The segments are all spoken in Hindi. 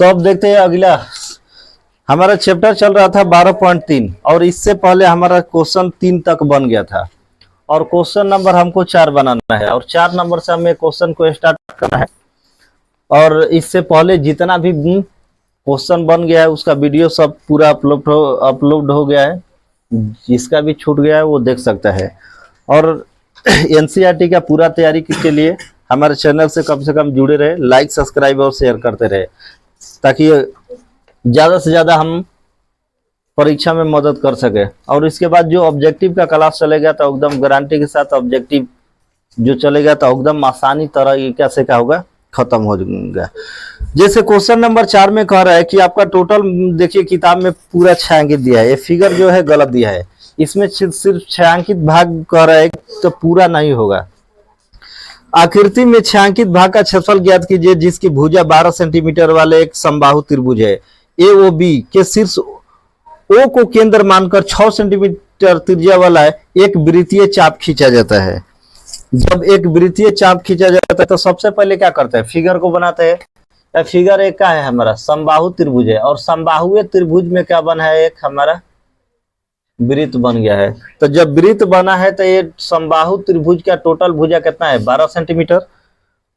तो अब देखते हैं अगला। हमारा चैप्टर चल रहा था 12.3 और इससे पहले हमारा क्वेश्चन 3 तक बन गया था और क्वेश्चन नंबर हमको 4 बनाना है और 4 नंबर से हमें क्वेश्चन को स्टार्ट करना है। और इससे पहले जितना भी क्वेश्चन बन गया है उसका वीडियो सब पूरा अपलोड हो गया है। जिसका भी छूट गया है वो देख सकता है। और एनसीईआरटी का पूरा तैयारी के लिए हमारे चैनल से कम जुड़े रहे, लाइक सब्सक्राइब और शेयर करते रहे ताकि ज़्यादा से ज़्यादा हम परीक्षा में मदद कर सके। और इसके बाद जो ऑब्जेक्टिव का क्लास चलेगा तो एकदम गारंटी के साथ ऑब्जेक्टिव जो चलेगा तो एकदम आसानी तरीके से क्या होगा, खत्म हो जाएगा। जैसे क्वेश्चन नंबर 4 में कह रहा है कि आपका टोटल देखिए किताब में पूरा 6 अंकित दिया है, ये फिगर जो है गलत दिया है, इसमें सिर्फ 6 अंकित भाग कह रहा है तो पूरा नहीं होगा। आकृति में 6 अंकित भाग का क्षेत्रफल ज्ञात कीजिए जिसकी भुजा 12 सेंटीमीटर वाले एक समबाहु त्रिभुज है। ए ओ बी के शीर्ष ओ को केंद्र मानकर 6 सेंटीमीटर त्रिज्या वाला एक वृत्तीय चाप खींचा जाता है। जब एक वृत्तीय चाप खींचा जाता है तो सबसे पहले क्या करते हैं, फिगर को बनाते हैं। फिगर एक का है हमारा समबाहु त्रिभुज है और समबाहुए त्रिभुज में क्या बना है, एक हमारा वृत्त बन गया है। तो जब वृत्त बना है तो ये समबाहु त्रिभुज का टोटल भुजा कितना है, 12 सेंटीमीटर।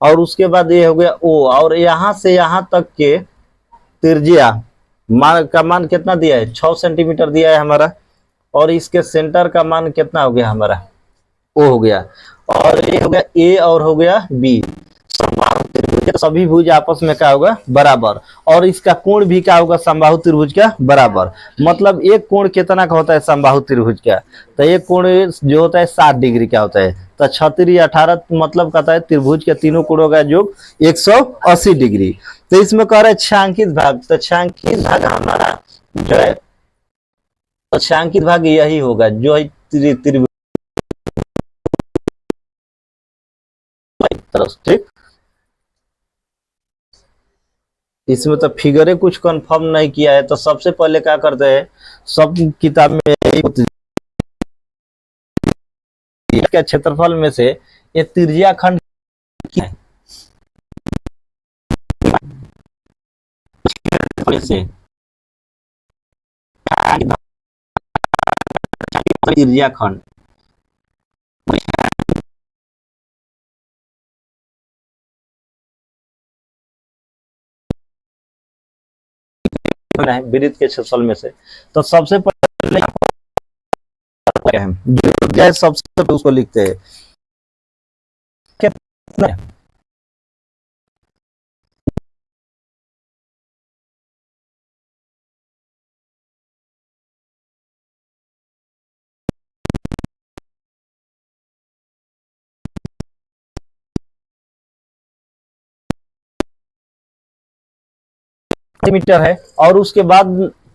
और उसके बाद ये हो गया ओ, और यहां से यहां तक के त्रिज्या का मान कितना दिया है, 6 सेंटीमीटर दिया है हमारा। और इसके सेंटर का मान कितना हो गया हमारा, ओ हो गया। और ये हो गया ए और हो गया बी। समबाहु त्रिभुज तो सभी भुज आपस में क्या होगा, बराबर। और इसका कोण भी क्या होगा, समबाहु त्रिभुज का बराबर। मतलब एक कोण कितना का होता है समबाहु त्रिभुज का, तो एक कोण जो होता है 60 डिग्री का होता है। तो 36 18 मतलब कहता है त्रिभुज के तीनों कोणों का योग 180 डिग्री। तो इसमें कह रहा है 6 अंकित भाग, तो 6 अंकित भाग हमारा जो है, तो 6 अंकित भाग यही होगा जो है त्रिभुज तरफ, ठीक। इसमें तो फिगरें कुछ कंफर्म नहीं किया है, तो सबसे पहले क्या करते हैं, सब किताब में के क्षेत्रफल में से ये त्रिज्या खंड क्या है, से त्रिज्या खंड वृत्त के क्षेत्रफल में से। तो सबसे पहले जो सबसे पहले उसको लिखते हैं कितना, मीटर है। और उसके बाद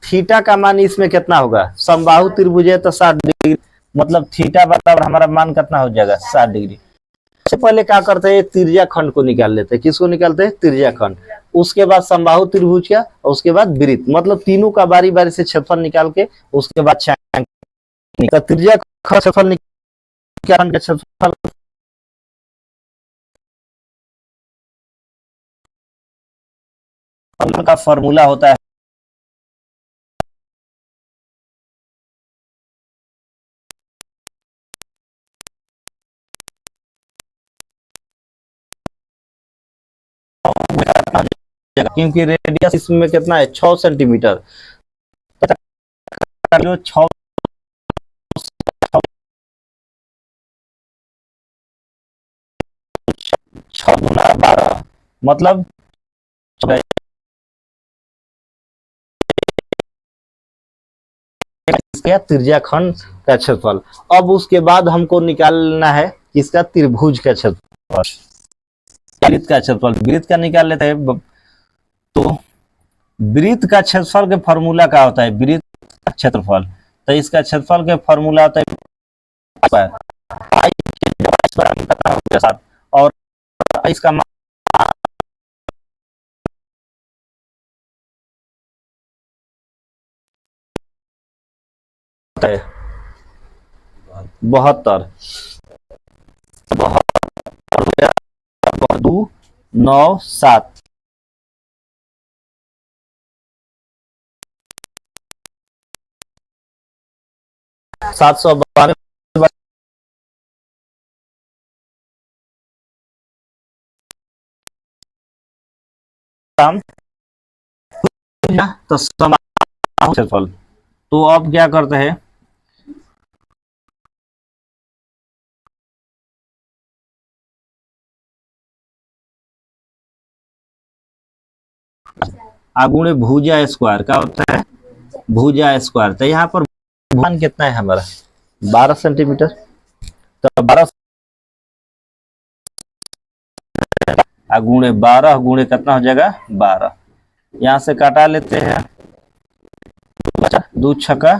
थीटा का मान इसमें कितना होगा, समबाहु त्रिभुज है तो 60 डिग्री, मतलब थीटा बराबर हमारा मान कितना हो जाएगा, 60 डिग्री। सबसे पहले क्या करते हैं, त्रिज्या खंड को निकाल लेते हैं। किसको निकालते हैं, त्रिज्या खंड। उसके बाद समबाहु त्रिभुज का, और उसके बाद वृत्त, मतलब तीनों का बारी बारी से क्षेत्रफल निकाल के उसके बाद त्रिज्या क्षेत्रफल निकाल के क्षेत्रफल का फॉर्मूला होता है क्योंकि रेडियस इसमें कितना है, 6 सेंटीमीटर। जो 6 गुना 12 मतलब त्रिज्या खंड का क्षेत्रफल। अब उसके बाद हमको निकालना है किसका, त्रिभुज का क्षेत्रफल, वृत्त का क्षेत्रफल। वृत्त का निकाल लेते हैं। तो वृत्त का क्षेत्रफल के फॉर्मूला क्या होता है, वृत्त का क्षेत्रफल। तो इसका क्षेत्रफल के फॉर्मूला होता है और इसका है 72 2 9 7 792 तो क्षेत्रफल। तो अब क्या करते हैं, आगुणे भुजा स्क्वायर क्या होता है, भुजा स्क्वायर। तो यहाँ पर मान कितना है हमारा 12 सेंटीमीटर। तो 12 गुणे 12 गुणे कितना हो जाएगा 12। यहाँ से काटा लेते हैं, दो छक्का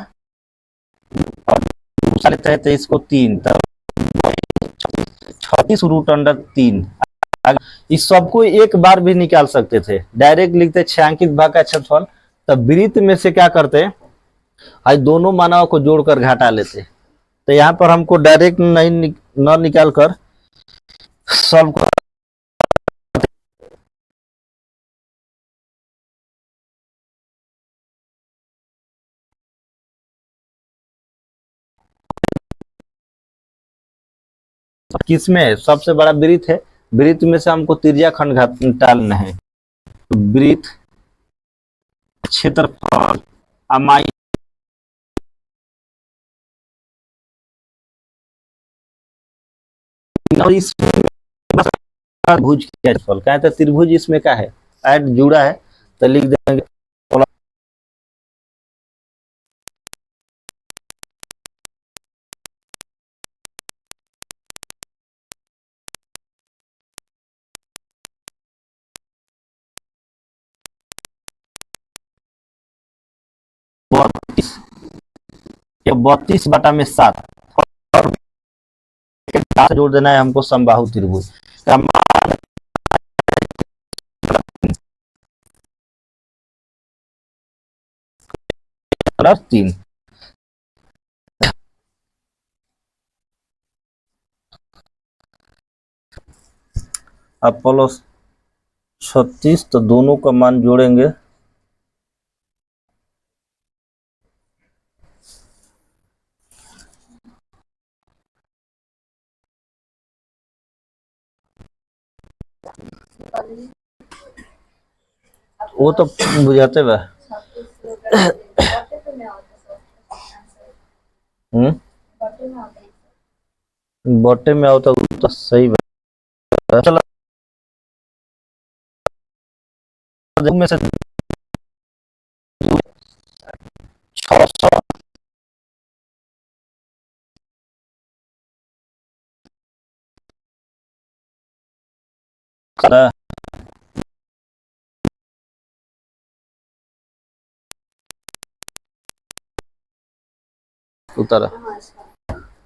और लेते हैं 23 को 3, तब 36√3। इस सबको एक बार भी निकाल सकते थे, डायरेक्ट लिखते छायांकित भाग का क्षेत्रफल। तब वृत्त में से क्या करते, आज दोनों मानव को जोड़कर घटा लेते। तो यहाँ पर हमको डायरेक्ट नहीं न निकाल कर सॉल्व कर किस में है सबसे बड़ा वृत्त है, वृत्त में से हमको त्रिज्या खंड निकालना है। तो वृत्त क्षेत्रफल अमाई और इसमें भुज का क्षेत्रफल क्या है, तो त्रिभुज इसमें क्या है ऐड जुड़ा है, तो लिख देंगे 32/7 और जोड़ देना है हमको समबाहु त्रिभुज का मान 3। अब प्लस 36, तो दोनों का मान जोड़ेंगे वो तो बुझाते बा। बटे में आओ तो सही बात। चलो में से 600 उतरा।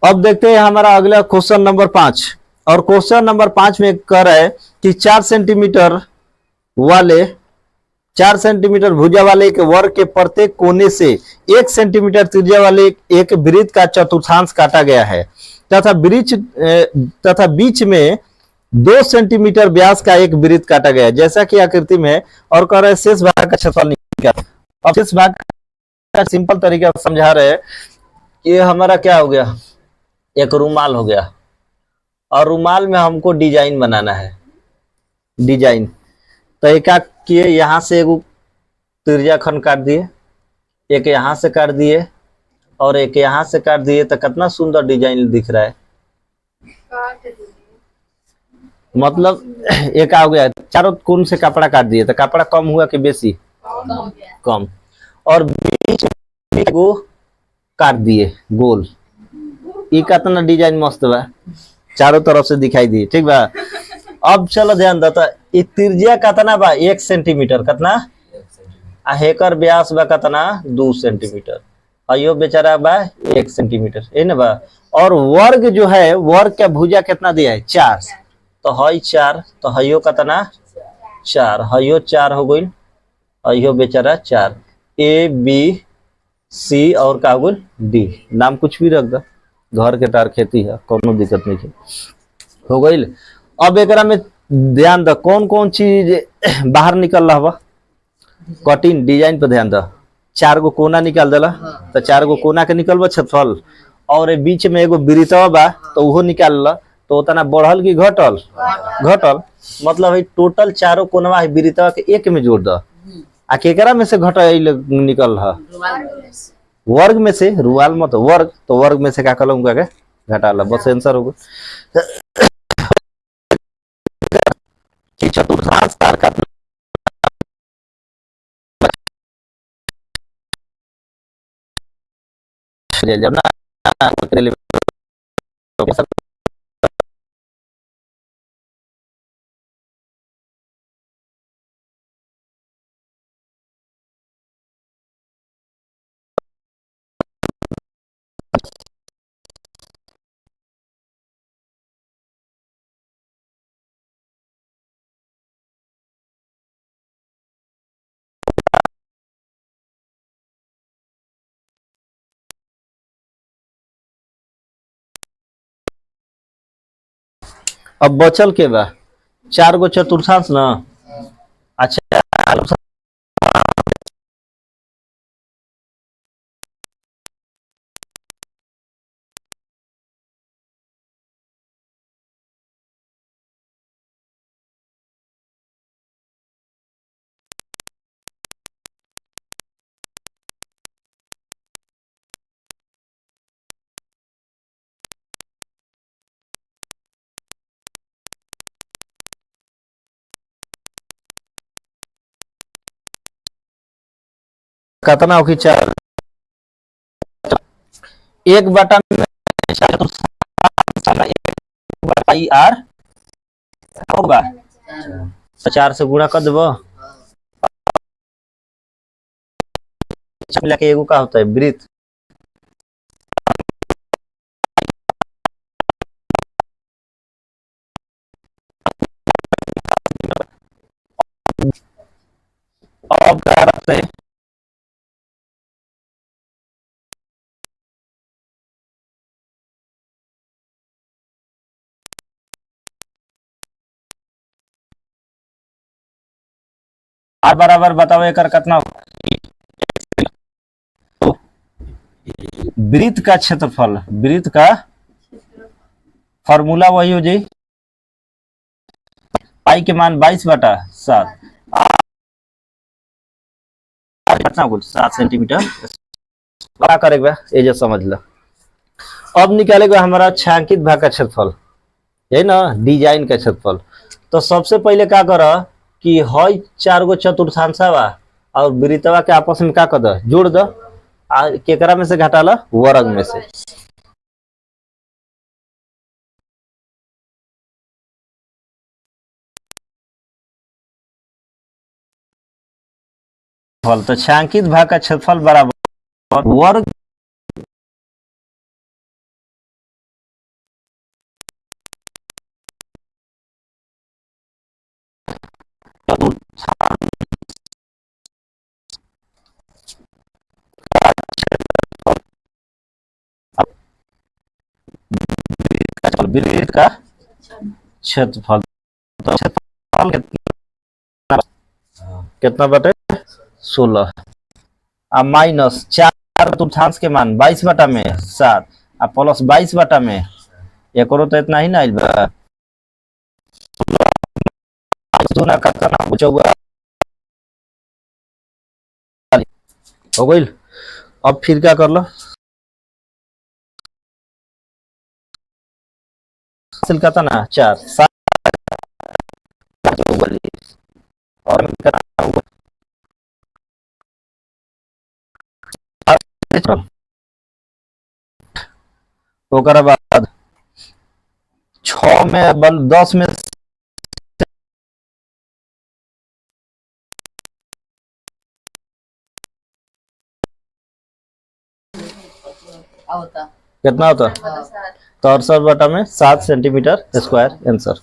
अब देखते हैं हमारा अगला क्वेश्चन नंबर 5। और क्वेश्चन नंबर 5 में कह रहा है कि 4 सेंटीमीटर भुजा वाले एक वर्ग के प्रत्येक कोने से 1 सेंटीमीटर त्रिज्या वाले एक वृत्त का चतुर्थांश काटा गया है तथा बीच में 2 सेंटीमीटर व्यास का एक वृत्त काटा गया है जैसा कि आकृति में है। और कह रहे हैं शेष भाग का क्षेत्रफल निकालें। अब शेष भाग का सिंपल तरीका समझा रहे हैं कि हमारा क्या हो गया, एक रुमाल हो गया और रुमाल में हमको डिजाइन बनाना है। डिजाइन तो एक किए, यहाँ से एक त्रिज्या खंड काट दिए, एक यहाँ से काट दिए और एक यहाँ से काट दिए, तो कितना सुंदर डिजाइन दिख रहा है। मतलब एक आ गया, चारों कोण से कपड़ा काट दिए तो कपड़ा कम हुआ कि बेसी, कम। और बीच में वो काट दिए गोल, ये कितना डिजाइन मस्त बा, चारों तरफ से दिखाई दिए, ठीक बा। अब चलो ध्यान देता, ये त्रिज्या कितना बा 1 सेंटीमीटर, कितना आ हेकर व्यास बा कितना 2 सेंटीमीटर, अयो बेचारा बा 1 सेंटीमीटर, ये ना बा। और वर्ग जो है, वर्ग का भुजा कितना दिया है 4, तो हई 4, तो हयो कितना 4, हयो 4 हो गई, अयो बेचारा 4, ए बी सी और का हो डी, नाम कुछ भी रख दो, घर के टार खेती है, कोनो दिक्कत नहीं है, हो गई। अब एक में ध्यान दो कौन कौन चीज बाहर निकल रहा, कटिंग डिजाइन पे ध्यान दो, 4 गो कोना निकाल देला, तो 4 गो कोना के निकलबा क्षेत्रफल और बीच में एगो वृत्तवा बा तो उहो निकाल ल, तो उतना बढ़ल की घटल? घटल। मतलब है टोटल चारों कोनवा है वृत्तवा के एक में जोड़ द, आ केकरा में से घटल निकल रहा? वर्ग में से। रुआल मत वर्ग, तो वर्ग में से का कलम का घटा ला, बस आंसर होगा। चतुर्थांश तार का जब ना अब बचल के बा 4 गो चतुर्थांश ना। अच्छा कितना होगी? 4। 1/, आई आर होगा, 4 से गुणा कर देबो। मिला के एगो का होता है वृत्त, अब क्या रखते हैं? आर बराबर बताओ एक कितना होगा? तो वृत्त का क्षेत्रफल, वृत्त का फॉर्मूला वही हो जाए, पाई के मान 22/7, कितना कुछ 7 सेंटीमीटर। क्या करेगा ये जो समझ लो। अब निकालेगा हमारा छायांकित भाग का क्षेत्रफल, है ना, डिजाइन का क्षेत्रफल। तो सबसे पहले क्या कर कि हई 4 गो चतुर्थांशा बा और वृत्तवा के आपस में क्या कर द, जोड़ द, आ केकरा में से घटाला? वर्ग में से। तो छायांकित भाग का क्षेत्रफल बराबर वर्ग वृत्त का क्षेत्रफल। तो क्षेत्रफल कितना बटे? 16, आ माइनस 4 चतुर्थांश के मान 22/7 आ प्लस 22/में, एक तो इतना ही ना आइल बा। हो गई। अब फिर क्या कर लो, हासिल करता ना 4 7 और ओकरा बाद 6 में बल 10 में कितना होता? 63/7 सेंटीमीटर स्क्वायर आंसर।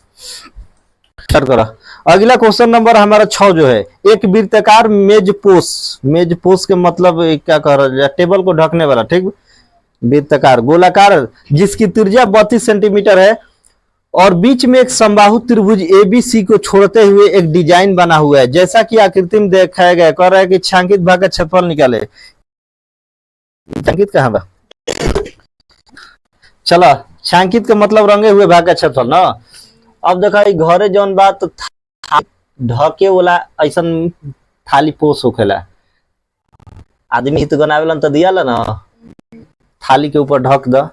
करा अगला क्वेश्चन नंबर हमारा 6 जो है, एक वृत्ताकार मेजपोश, मेजपोश के मतलब क्या कह रहा है? टेबल को ढकने वाला, ठीक। वृत्ताकार गोलाकार जिसकी त्रिज्या 32 सेंटीमीटर है और बीच में एक समबाहु त्रिभुज एबीसी को छोड़ते हुए एक डिजाइन बना हुआ है, जैसा कि आकृति में दिखाया गया। कह रहा है कि छायांकित भाग का क्षेत्रफल निकाले। छायांकित कहाँ बा? चला, छायांकित का मतलब रंगे हुए भाग का क्षेत्रफल ना। अब देखा ई घरे जौन बात ढके वाला ऐसा थाली पोस होखेला, आदमी हित बनावेलन तो दिया ना, थाली के ऊपर ढक द,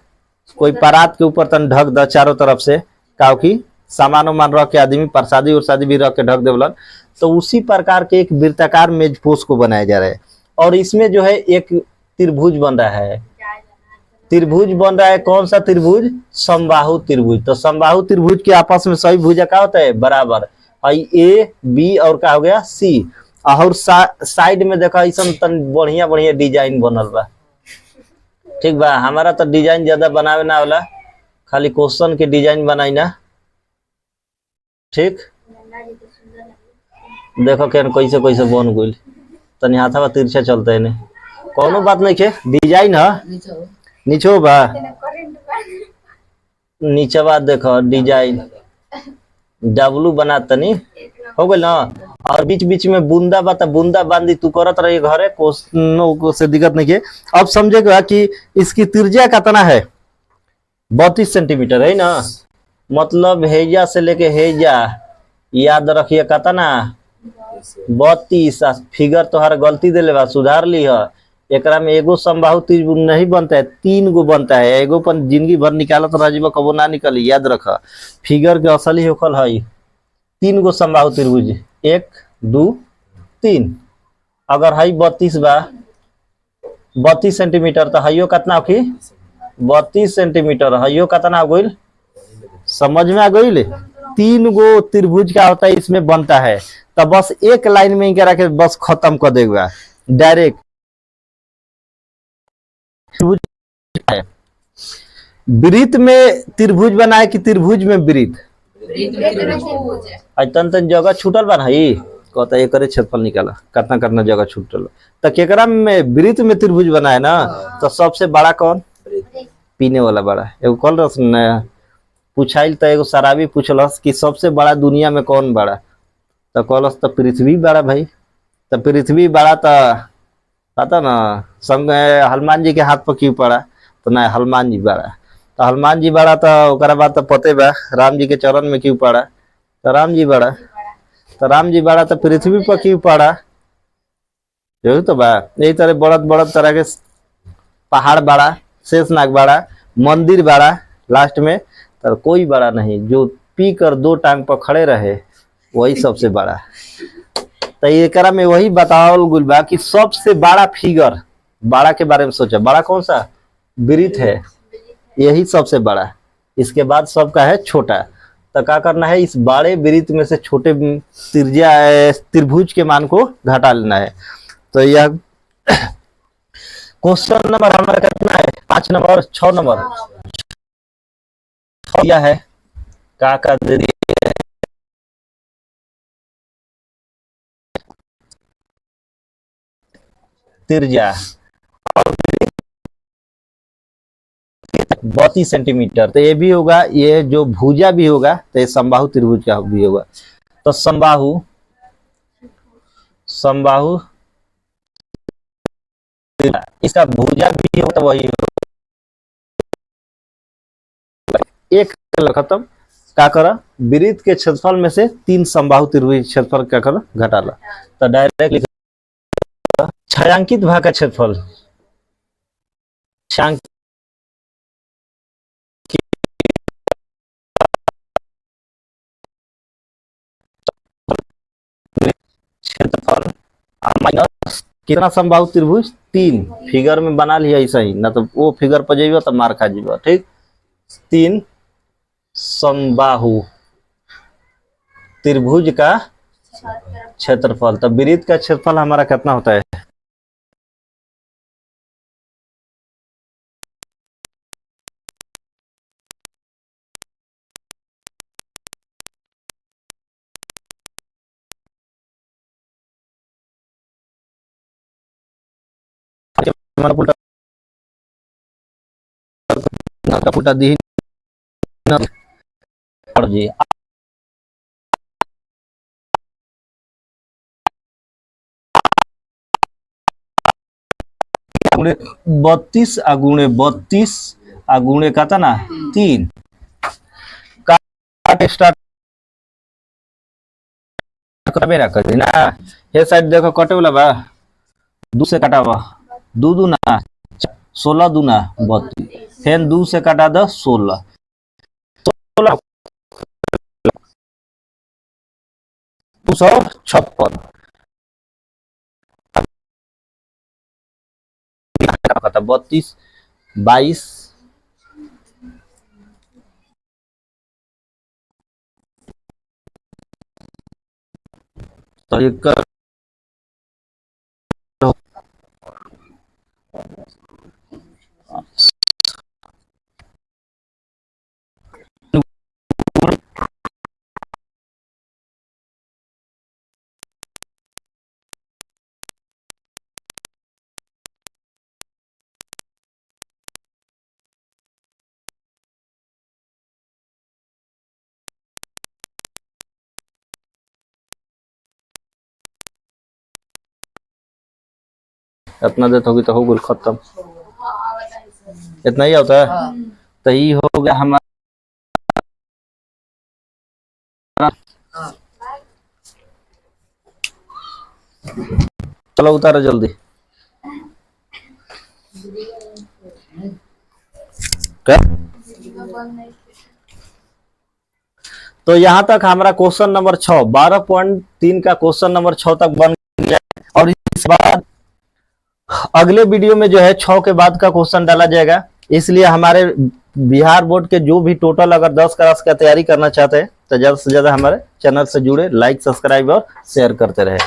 कोई परात के ऊपर तन ढक द चारों तरफ से, काउ की सामान वामान रख के आदमी प्रसादी उरसादी भी रख के ढक देवलन। तो उसी प्रकार के एक वृत्ताकार मेजपोश को बनाया जा रहा है। और इसमें जो है एक त्रिभुज बन रहा है, त्रिभुज बन रहा है। कौन सा त्रिभुज? समबाहु त्रिभुज। तो समबाहु त्रिभुज के आपस में सभी भुजा क्या होता है? बराबर। ए बी और क्या हो गया? सी। और साइड में देखा ऐसा बढ़िया बढ़िया डिजाइन बनल बा। ठीक बा, हमारा तो डिजाइन ज्यादा बनावे ना वाला, खाली क्वेश्चन के डिजाइन बनाई ना। ठीक, देखो क्या कैसे कैसे बन गई, तनी हाथवा तिरछा चलता है ने, कोनो बात नहीं के डिजाइन है नीचे बा, नीचे बात देखो डिजाइन डब्लू बना तनी हो गई ना। और बीच बीच में बूंदा बा, बूंदा बांदी तू करत रही घरे, को से दिक्कत नहीं के। अब समझेगा कि इसकी त्रिज्या कितना है? 32 सेंटीमीटर है ना। मतलब हेजा से लेके हेजा याद रखिए कितना? 32। फिगर तोहर गलती दिले बा, सुधार ली है। एकरा में एगो समबाहु त्रिभुज नहीं बनता है, 3 गो बनता है। एगो पर जिंदगी भर निकालत राजीव कबो ना निकली, याद रख। फिगर के असली होखल है 3 गो समबाहु त्रिभुज, 1 2 3। अगर है 32 बा, 32 सेंटीमीटर, तो हइयो कितना होखी? 32 सेंटीमीटर। हइयो कितना हो गई? समझ में आ गई? 3 गो त्रिभुज क्या होता है इसमें बनता है। तो बस एक लाइन में ही करा के बस खत्म कर देगा डायरेक्ट। त्रिभुज है, वृत्त में त्रिभुज बनाए कि त्रिभुज में वृत्त? तन तन जगह छूटल बा नहीं, कहता एक क्षेत्रफल निकाला, कितना कितना जगह छूटल। तो केकरा में वृत्त में त्रिभुज बनाए ना, तो सबसे बड़ा कौन? पीने वाला बड़ा। एगो कल रस पूछाइल, तो एगो शराबी पूछलस कि सबसे बड़ा दुनिया में कौन बड़ा? तो कहलस तो पृथ्वी बड़ा भाई। तो पृथ्वी बड़ा, तो पता ना संग हनुमान जी के हाथ पर क्यों पड़ा? तो ना हनुमान जी बड़ा। तो हनुमान जी बड़ा, तो ओकरा बाद तो पते बा राम जी के चरण में क्यों पड़ा? तो राम जी बड़ा। तो राम जी बड़ा, तो पृथ्वी पर क्यों पड़ा? यही तो बा। यही तरह बड़ा बड़ा तरह के पहाड़ बड़ा, शेषनाग बड़ा, मंदिर बड़ा, लास्ट में तो कोई बड़ा नहीं, जो पी कर 2 टांग पर खड़े रहे वही सबसे बड़ा। तो एकरा में वही बतावल गुल बा कि सबसे बड़ा फिगर, बड़ा के बारे में सोचा, बड़ा कौन सा? वृत्त है, यही सबसे बड़ा। इसके बाद सबका है छोटा। तो क्या करना है? इस बड़े वृत्त में से छोटे त्रिज्या त्रिभुज के मान को घटा लेना है। तो यह क्वेश्चन नंबर हमारा कितना है? 5 नंबर 6 नंबर यह है का दे दिए त्रिज्या 32 सेंटीमीटर। तो ये भी होगा, ये जो भुजा भी होगा तो ये समबाहु त्रिभुज का भी होगा। तो समबाहु समबाहु इसका भुजा भी होगा तो वही होगा। एक खत्म। क्या करा? वृत्त के क्षेत्रफल में से 3 समबाहु त्रिभुज क्षेत्रफल क्या करा? घटाला। तो डायरेक्ट लिख छायांकित भाग का क्षेत्रफल, छायांकित क्षेत्रफल माइनस कितना समबाहु त्रिभुज? 3। फिगर में बना लिया ऐसा ही, ना तो वो फिगर पर जाइए तो मार खा जाइए। ठीक, 3 समबाहु त्रिभुज का क्षेत्रफल। तो वृत्त का क्षेत्रफल हमारा कितना होता है? दी जी 32 गुणे 32 आ गुणे का था ना 3 काट स्टार्ट करबे ना करी ना हे साइड देखो कटे वाला बा 2 से काटावा 2 दूना 16 दूना 32 फिर 2 से काटा दो 16 16 256 32 22 तो ये कर इतना देर होगी तो हो गई खत्म इतना ही होता है तो ये हो गया हमारा चलो उतारो जल्दी क्या तो यहाँ तक हमारा क्वेश्चन नंबर 6 12.3 का क्वेश्चन नंबर 6 तक बन गया और इस बाद अगले वीडियो में जो है 6 के बाद का क्वेश्चन डाला जाएगा। इसलिए हमारे बिहार बोर्ड के जो भी टोटल अगर 10 क्लास का तैयारी करना चाहते हैं तो ज्यादा से ज्यादा हमारे चैनल से जुड़े, लाइक सब्सक्राइब और शेयर करते रहे।